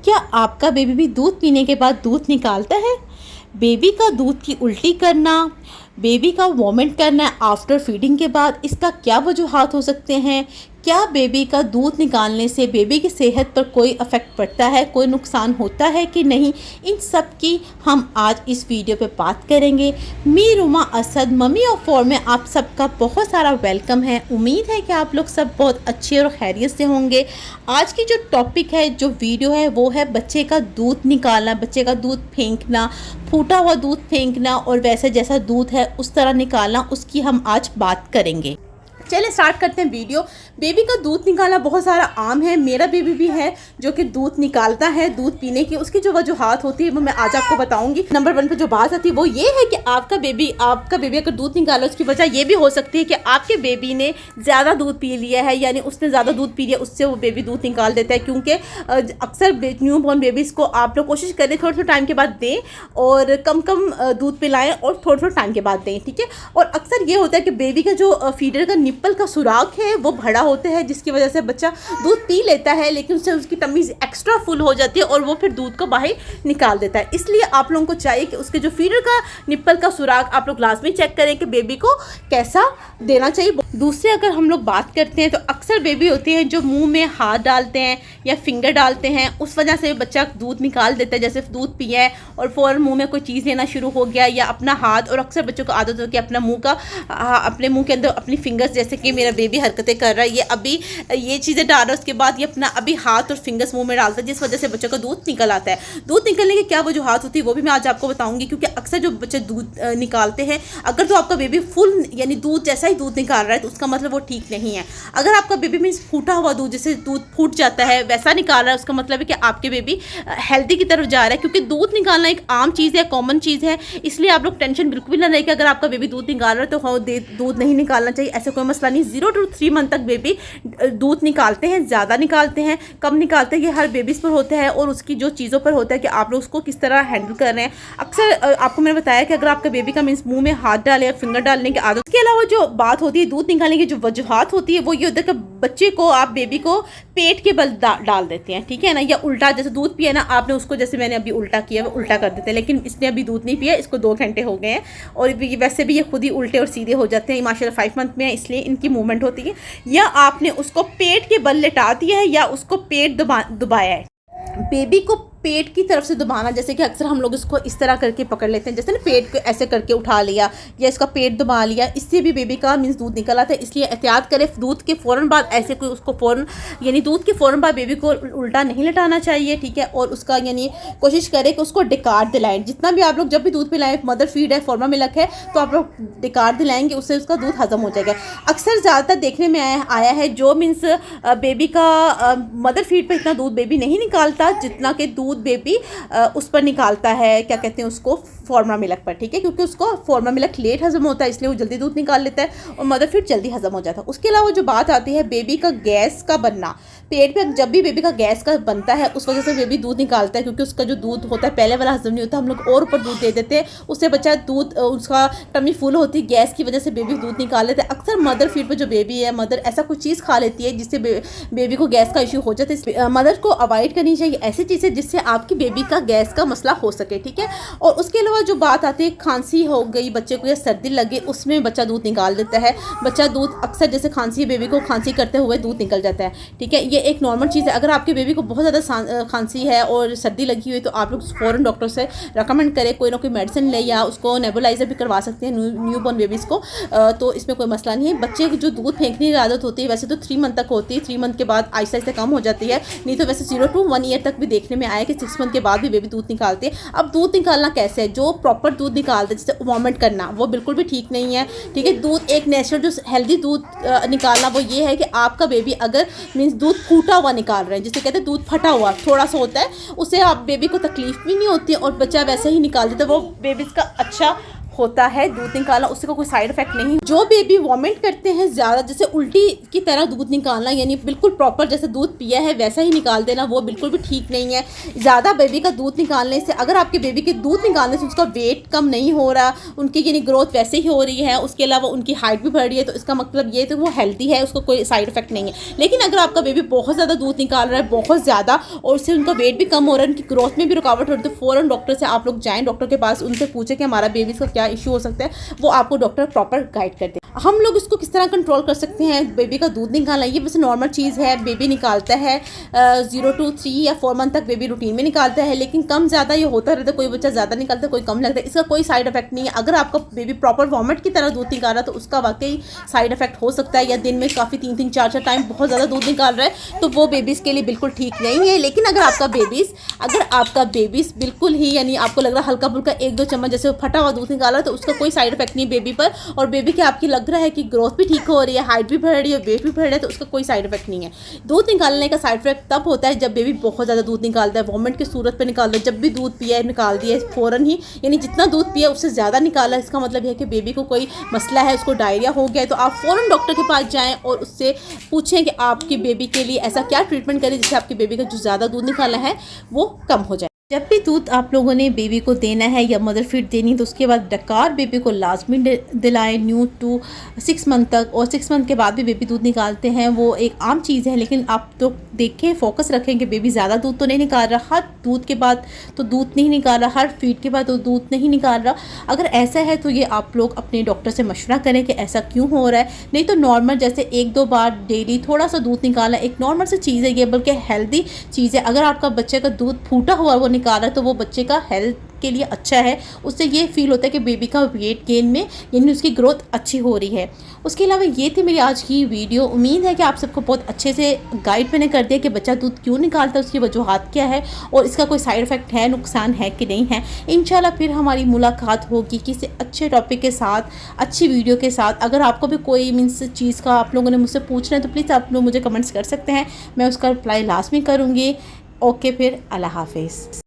क्या आपका बेबी भी दूध पीने के बाद दूध निकालता है? बेबी का दूध की उल्टी करना, बेबी का वॉमिट करना आफ्टर फीडिंग के बाद, इसका क्या वजूहात हो सकते हैं? क्या बेबी का दूध निकालने से बेबी की सेहत पर कोई इफ़ेक्ट पड़ता है, कोई नुकसान होता है कि नहीं? इन सब की हम आज इस वीडियो पे बात करेंगे। Me Ruma Asad, mummy of four में आप सबका बहुत सारा वेलकम है। उम्मीद है कि आप लोग सब बहुत अच्छे और खैरियत से होंगे। आज की जो टॉपिक है, जो वीडियो है, वो है बच्चे का दूध निकालना, बच्चे का दूध फेंकना, फूटा हुआ दूध फेंकना और वैसे जैसा दूध है उस तरह निकालना, उसकी हम आज बात करेंगे। चलिए स्टार्ट करते हैं वीडियो। बेबी का दूध निकालना बहुत सारा आम है। मेरा बेबी भी है जो कि दूध निकालता है दूध पीने की। उसकी जो वजूहात होती है वो मैं आज आपको बताऊंगी। नंबर 1 पे जो बात आती है वो ये है कि आपका बेबी अगर दूध निकाला, उसकी वजह ये भी हो सकती है कि आपके बेबी ने ज़्यादा दूध पी लिया है, यानी उसने ज़्यादा दूध पी लिया, उससे वो बेबी दूध निकाल देता है। क्योंकि अक्सर न्यू बॉर्न बेबीज़ को आप लोग कोशिश करें थोड़े टाइम के बाद दें और कम दूध पिलाएं और थोड़े टाइम के बाद दें, ठीक है। और अक्सर ये होता है कि बेबी का जो फीडर का निप्पल का सुराख है वो बड़ा होता है, जिसकी वजह से बच्चा दूध पी लेता है लेकिन उससे उसकी टमी एक्स्ट्रा फुल हो जाती है और वो फिर दूध को बाहर निकाल देता है। इसलिए आप लोगों को चाहिए कि उसके जो फीडर का निप्पल का सुराख आप लोग लाजमी चेक करें कि बेबी को कैसा देना चाहिए। दूसरे अगर हम लोग बात करते हैं तो अक्सर बेबी होती है जो मुंह में हाथ डालते हैं या फिंगर डालते हैं, उस वजह से बच्चा दूध निकाल देता है। जैसे दूध पिया है और फ़ौरन मुंह में कोई चीज़ लेना शुरू हो गया या अपना हाथ, और अक्सर बच्चों को आदत होती है अपने मुंह के अंदर अपनी फिंगर्स, जैसे कि मेरा बेबी हरकतें कर रहा है, ये अभी ये चीज़ें डाल रहा है, उसके बाद ये अपना अभी हाथ और फिंगर्स मुंह में डालता है, जिस वजह से बच्चों का दूध निकल आता है। दूध निकलने की क्या वजूहात होती है वो भी मैं आज आपको बताऊंगी। क्योंकि अक्सर जो बच्चे दूध निकालते हैं, अगर तो आपका बेबी फुल यानी दूध जैसा ही दूध निकाल रहा है तो उसका मतलब वो ठीक नहीं है। अगर आपका बेबी मीन्स फूटा हुआ दूध, जैसे दूध फूट जाता है वैसा निकाल रहा है, उसका मतलब है कि आपके बेबी हेल्दी की तरफ जा रहा है। क्योंकि दूध निकालना एक आम चीज़ है, कॉमन चीज़ है, इसलिए आप लोग टेंशन बिल्कुल भी ना रहे कि अगर आपका बेबी दूध निकाल रहा है तो दूध नहीं निकालना चाहिए। ऐसा कोई मसला नहीं। 0 to 3 मंथ तक बेबी दूध निकालते हैं, ज़्यादा निकालते हैं, कम निकालते हैं, ये हर बेबीज़ पर होता है और उसकी जो चीज़ों पर होता है कि आप लोग उसको किस तरह हैंडल कर रहे हैं। अक्सर आपको मैंने बताया कि अगर आपका बेबी का मीन्स मुंह में हाथ डाले या फिंगर डालने की आदत, के अलावा जो बात होती है दूध निकालने की जो वजूहात होती है वो ये होता है कि बच्चे को आप बेबी को पेट के बल डाल देते हैं, ठीक है ना, या उल्टा, जैसे दूध पिया ना आपने, उसको जैसे मैंने अभी उल्टा किया वो उल्टा कर देते हैं। लेकिन इसने अभी दूध नहीं पिया, इसको 2 घंटे हो गए हैं और वैसे भी ये खुद ही उल्टे और सीधे हो जाते हैं। माशाल्लाह 5 मंथ में है, इसलिए इनकी मूवमेंट होती है। या आपने उसको पेट के बल लेटा दिया है या उसको पेट दबाया है। बेबी को पेट की तरफ से दबाना, जैसे कि अक्सर हम लोग इसको इस तरह करके पकड़ लेते हैं, जैसे ना पेट को ऐसे करके उठा लिया या इसका पेट दबा लिया, इससे भी बेबी का मीन्स दूध निकल आता है। इसलिए एहतियात करें, दूध के फ़ौरन बाद ऐसे कोई उसको फ़ौरन यानी दूध के फ़ौरन बाद बेबी को उल्टा नहीं लटाना चाहिए, ठीक है। और उसका यानी कोशिश करें कि उसको डिकार्ड दिलाएं। जितना भी आप लोग जब भी दूध पिलाएं, मदर फीड है, फॉर्मा मिल्क है, तो आप लोग डिकार्ड दिलाएंगे, उससे उसका दूध हजम हो जाएगा। अक्सर ज़्यादातर देखने में आया है जो मीन्स बेबी का मदर फीड पर इतना दूध बेबी नहीं निकालता जितना कि दूध बेबी उस पर निकालता है, क्या कहते हैं उसको, फॉर्मा मिल्क पर, ठीक है। क्योंकि उसको फॉर्मा मिल्क लेट हजम होता है, इसलिए वो जल्दी दूध निकाल लेता है और मदर फीड जल्दी हजम हो जाता है। उसके अलावा जो बात आती है बेबी का गैस का बनना, पेट पे जब भी बेबी का गैस का बनता है उस वजह से बेबी दूध निकालता है। क्योंकि उसका जो दूध होता है पहले वाला हजम नहीं होता, हम लोग और ऊपर दूध दे देते हैं, उससे बच्चा दूध, उसका टमी फुल होती है, गैस की वजह से बेबी दूध निकाल लेते हैं। अक्सर मदर फीड पर जो बेबी है, मदर ऐसा कुछ चीज़ खा लेती है जिससे बेबी को गैस का इशू हो जाता है। मदर को अवॉइड करनी चाहिए ऐसी चीज़ें जिससे आपकी बेबी का गैस का मसला हो सके, ठीक है। और उसके अलावा जो बात आती है, खांसी हो गई बच्चे को या सर्दी लगे, उसमें बच्चा दूध निकाल देता है। बच्चा दूध अक्सर जैसे खांसी, बेबी को खांसी करते हुए दूध निकल जाता है, ठीक है। ये एक नॉर्मल चीज़ है। अगर आपके बेबी को बहुत ज़्यादा खांसी है और सर्दी लगी हुई है तो आप लोग फ़ौरन डॉक्टर से रिकमेंड करें, कोई ना कोई मेडिसिन ले, या उसको नेबुलाइजर भी करवा सकते हैं न्यू बॉर्न बेबीज़ को, तो इसमें कोई मसला नहीं है। बच्चे की जो दूध फेंकने की आदत होती है वैसे तो 3 मंथ तक होती है, 3 मंथ के बाद आहिस्ता आहिस्ता कम हो जाती है, नहीं तो वैसे 0 to 1 ईयर तक भी देखने में आया कि 6 मंथ के बाद भी बेबी दूध निकालते हैं। अब दूध निकालना कैसे है, जो प्रॉपर दूध निकालते हैं जैसे वॉमिट करना, वो बिल्कुल भी ठीक नहीं है, ठीक है। दूध एक नेचुरल जो हेल्दी दूध निकालना वो ये है कि आपका बेबी अगर मीन्स दूध फूटा हुआ निकाल रहे हैं, जिसे कहते हैं दूध फटा हुआ थोड़ा सा होता है, उससे आप बेबी को तकलीफ भी नहीं होती है और बच्चा वैसे ही निकाल देता है, वो बेबीज़ का अच्छा होता है दूध निकालना, उससे कोई साइड इफेक्ट नहीं। जो बेबी वॉमिट करते हैं ज़्यादा, जैसे उल्टी की तरह दूध निकालना, यानी बिल्कुल प्रॉपर जैसे दूध पिया है वैसा ही निकाल देना, वो बिल्कुल भी ठीक नहीं है। ज़्यादा बेबी का दूध निकालने से, अगर आपके बेबी के दूध निकालने से उसका वेट कम नहीं हो रहा, उनकी यानी ग्रोथ वैसे ही हो रही है, उसके अलावा उनकी हाइट भी बढ़ रही है, तो इसका मतलब ये तो वो हेल्दी है, उसको कोई साइड इफेक्ट नहीं है। लेकिन अगर आपका बेबी बहुत ज़्यादा दूध निकाल रहा है, बहुत ज़्यादा, और उससे उनका वेट भी कम हो रहा है, उनकी ग्रोथ में भी रुकावट हो रही है, तो फ़ौरन डॉक्टर से आप लोग जाएँ, डॉक्टर के पास, उनसे पूछें कि हमारा बेबी का क्या इशू हो सकता है, वो आपको डॉक्टर प्रॉपर गाइड करते हैं। हम लोग इसको किस तरह कंट्रोल कर सकते हैं? बेबी का दूध निकालना ये वैसे नॉर्मल चीज़ है, बेबी निकालता है 0 to 3 या 4 मंथ तक बेबी रूटीन में निकालता है, लेकिन कम ज़्यादा ये होता रहता है, कोई बच्चा ज़्यादा निकालता है, कोई कम लगता है, इसका कोई साइड इफेक्ट नहीं है। अगर आपका बेबी प्रॉपर वॉमिट की तरह दूध निकाल रहा है तो उसका वाकई साइड इफेक्ट हो सकता है, या दिन में काफ़ी 3-3 4-4 टाइम बहुत ज़्यादा दूध निकाल रहा है, तो वो बेबीज़ के लिए बिल्कुल ठीक नहीं है। लेकिन अगर आपका बेबीज़ बिल्कुल ही, यानी आपको लग रहा है हल्का फुल्का 1-2 चम्मच जैसे फटा हुआ दूध निकाला, तो उसका कोई साइड इफेक्ट नहीं बेबी पर, और बेबी के आपकी लग रहा है कि ग्रोथ भी ठीक हो रही है, हाइट भी बढ़ रही है, वेट भी बढ़ रहा है, तो उसका कोई साइड इफेक्ट नहीं है। दूध निकालने का साइड इफेक्ट तब होता है जब बेबी बहुत ज़्यादा दूध निकालता है, वॉमिट की सूरत पे निकालता है, जब भी दूध पिया है निकाल दिया फ़ौरन ही, यानी जितना दूध पिया उससे ज़्यादा निकाला, इसका मतलब है कि बेबी को कोई मसला है, उसको डायरिया हो गया है, तो आप फ़ौरन डॉक्टर के पास जाएँ और उससे पूछें कि आपकी बेबी के लिए ऐसा क्या ट्रीटमेंट करें जिससे आपकी बेबी का जो ज़्यादा दूध निकाला है वो कम हो जाए। जब भी दूध आप लोगों ने बेबी को देना है या मदर फीड देनी, तो उसके बाद डकार बेबी को लाजमी दिलाएं न्यू टू 6 मंथ तक, और 6 मंथ के बाद भी बेबी दूध निकालते हैं, वो एक आम चीज़ है। लेकिन आप तो देखें, फोकस रखें कि बेबी ज़्यादा दूध तो नहीं निकाल रहा, हर दूध के बाद तो दूध नहीं निकाल रहा, हर फीड के बाद तो दूध नहीं निकाल रहा। अगर ऐसा है तो ये आप लोग अपने डॉक्टर से मशवरा करें कि ऐसा क्यों हो रहा है। नहीं तो नॉर्मल जैसे 1-2 बार डेली थोड़ा सा दूध निकालना एक नॉर्मल सी चीज़ है ये, बल्कि हेल्दी चीज़ है। अगर आपका बच्चे का दूध फूटा हुआ वो निकाल रहा है तो वो बच्चे का हेल्थ के लिए अच्छा है, उससे ये फील होता है कि बेबी का वेट गेन में यानी उसकी ग्रोथ अच्छी हो रही है। उसके अलावा ये थी मेरी आज की वीडियो। उम्मीद है कि आप सबको बहुत अच्छे से गाइड मैंने कर दिया कि बच्चा दूध क्यों निकालता है, उसकी वजूहात क्या है, और इसका कोई साइड इफ़ेक्ट है, नुकसान है कि नहीं है। इंशाल्लाह फिर हमारी मुलाकात होगी किसी अच्छे टॉपिक के साथ, अच्छी वीडियो के साथ। अगर आपको भी कोई मीन्स चीज़ का आप लोगों ने मुझसे पूछना है तो प्लीज़ आप लोग मुझे कमेंट्स कर सकते हैं, मैं उसका रिप्लाई लास्ट में करूँगी। ओके, फिर अल्लाह हाफिज़।